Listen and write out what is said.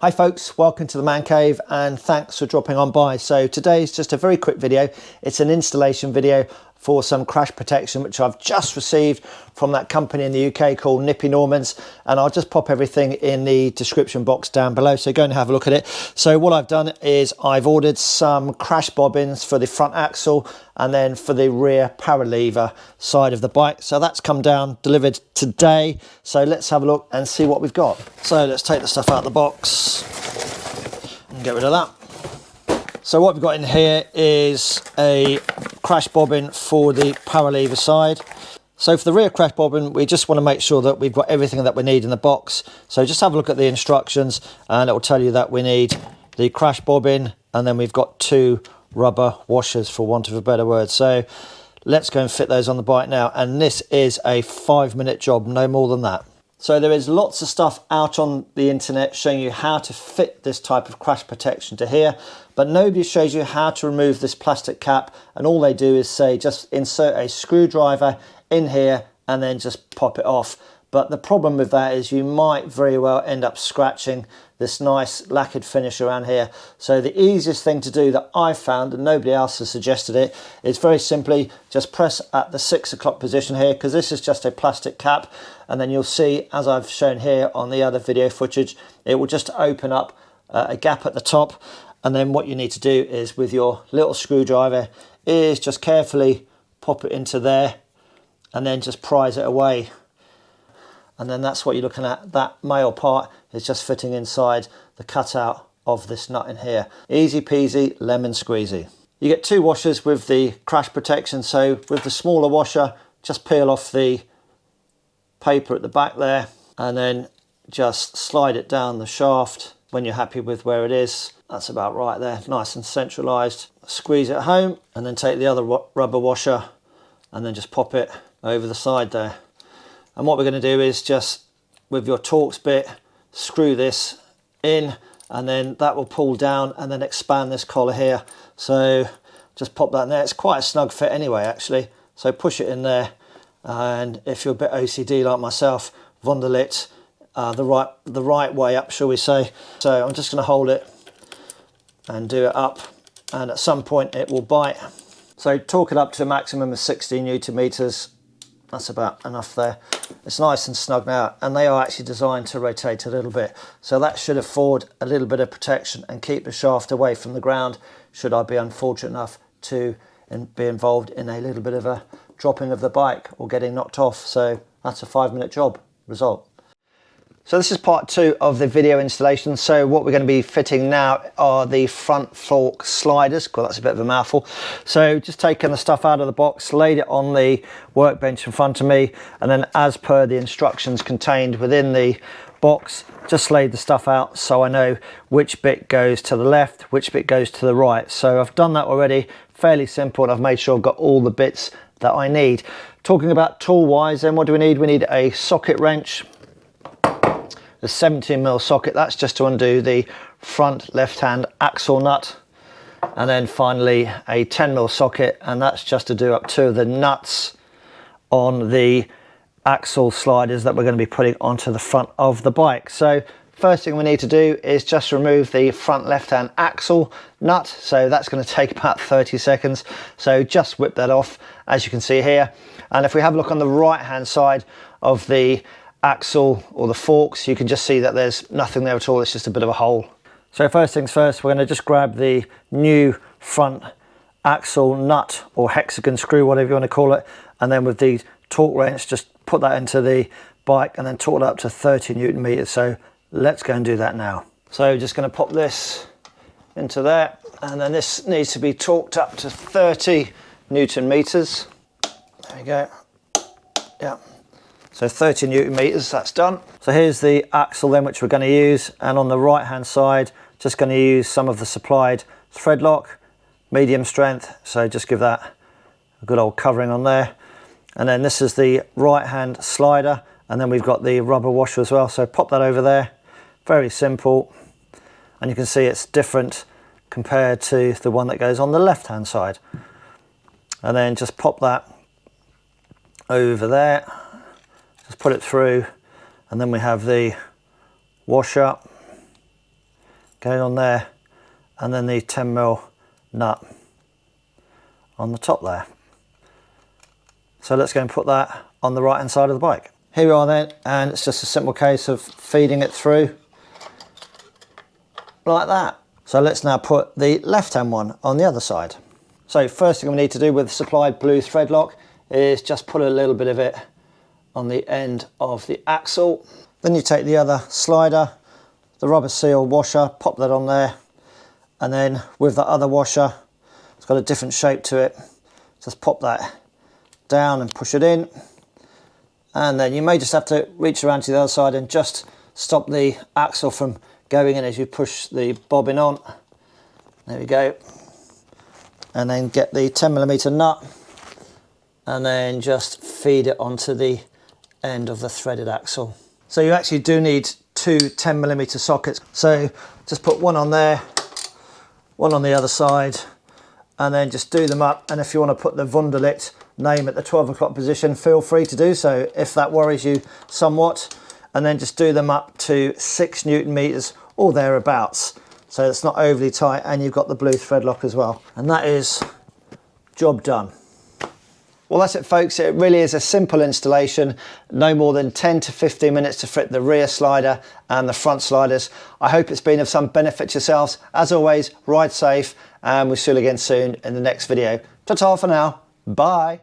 Hi folks, welcome to the Man Cave and thanks for dropping on by. So today's just a very quick video. It's an installation video for some crash protection which I've just received from that company in the UK called Nippy Normans, and I'll just pop everything in the description box down below, so go and have a look at it. So what I've done is I've ordered some crash bobbins for the front axle and then for the rear Paralever side of the bike. So that's come down, delivered today. So let's have a look and see what we've got. So let's take the stuff out of the box and get rid of that. So what we've got in here is a crash bobbin for the Paralever side. So for the rear crash bobbin, we just want to make sure that we've got everything that we need in the box. So just have a look at the instructions and it will tell you that we need the crash bobbin and then we've got two rubber washers, for want of a better word. So let's go and fit those on the bike now. And this is a 5-minute job, no more than that. So there is lots of stuff out on the internet showing you how to fit this type of crash protection to here, but nobody shows you how to remove this plastic cap, and all they do is say just insert a screwdriver in here and then just pop it off. But the problem with that is you might very well end up scratching this nice lacquered finish around here. So the easiest thing to do that I've found, and nobody else has suggested it, is very simply just press at the 6 o'clock position here, because this is just a plastic cap, and then you'll see, as I've shown here on the other video footage, it will just open up a gap at the top. And then what you need to do is with your little screwdriver is just carefully pop it into there and then just prise it away. And then that's what you're looking at. That male part is just fitting inside the cutout of this nut in here. Easy peasy, lemon squeezy. You get two washers with the crash protection. So with the smaller washer, just peel off the paper at the back there and then just slide it down the shaft when you're happy with where it is. That's about right there, nice and centralized. Squeeze it home and then take the other rubber washer and then just pop it over the side there. And what we're going to do is just, with your Torx bit, screw this in and then that will pull down and then expand this collar here. So just pop that in there. It's quite a snug fit anyway, actually. So push it in there, and if you're a bit OCD like myself, Wunderlich, the right way up, shall we say. So I'm just going to hold it and do it up, and at some point it will bite. So torque it up to a maximum of 60 Newton meters. That's about enough there. It's nice and snug now, and they are actually designed to rotate a little bit. So that should afford a little bit of protection and keep the shaft away from the ground, should I be unfortunate enough to be involved in a little bit of a dropping of the bike or getting knocked off. So that's a 5-minute job result. So this is part 2 of the video installation. So what we're going to be fitting now are the front fork sliders. Well, that's a bit of a mouthful. So just taking the stuff out of the box, laid it on the workbench in front of me, and then as per the instructions contained within the box, just laid the stuff out so I know which bit goes to the left, which bit goes to the right. So I've done that already, fairly simple, and I've made sure I've got all the bits that I need. Talking about tool wise, then what do we need? We need a socket wrench. The 17mm socket, that's just to undo the front left-hand axle nut, and then finally a 10mm socket, and that's just to do up 2 of the nuts on the axle sliders that we're going to be putting onto the front of the bike. So first thing we need to do is just remove the front left-hand axle nut. So that's going to take about 30 seconds. So just whip that off, as you can see here. And if we have a look on the right-hand side of the axle or the forks, you can just see that there's nothing there at all. It's just a bit of a hole. So first things first, we're going to just grab the new front axle nut or hexagon screw, whatever you want to call it, and then with the torque wrench just put that into the bike and then torque it up to 30 Newton meters. So let's go and do that now. So just going to pop this into there, and then this needs to be torqued up to 30 Newton meters. There we go. Yeah. So 30 Newton meters, that's done. So here's the axle then, which we're going to use. And on the right hand side, just going to use some of the supplied thread lock, medium strength. So just give that a good old covering on there. And then this is the right hand slider. And then we've got the rubber washer as well. So pop that over there, very simple. And you can see it's different compared to the one that goes on the left hand side. And then just pop that over there. Just put it through, and then we have the washer, going on there, and then the 10mm nut on the top there. So let's go and put that on the right hand side of the bike. Here we are then, and it's just a simple case of feeding it through like that. So let's now put the left hand one on the other side. So first thing we need to do with the supplied blue thread lock is just put a little bit of it on the end of the axle. Then you take the other slider, the rubber seal washer, pop that on there, and then with the other washer, it's got a different shape to it, just pop that down and push it in, and then you may just have to reach around to the other side and just stop the axle from going in as you push the bobbin on. There we go. And then get the 10mm nut and then just feed it onto the end of the threaded axle. So you actually do need two 10mm sockets. So just put one on there, one on the other side, and then just do them up. And if you want to put the Wunderlich name at the 12 o'clock position, feel free to do so if that worries you somewhat. And then just do them up to 6 Newton meters or thereabouts, so it's not overly tight, and you've got the blue thread lock as well. And that is job done. Well, that's it folks. It really is a simple installation, no more than 10 to 15 minutes to fit the rear slider and the front sliders. I hope it's been of some benefit to yourselves. As always, ride safe, and we'll see you again soon in the next video. Ta-ta for now. Bye.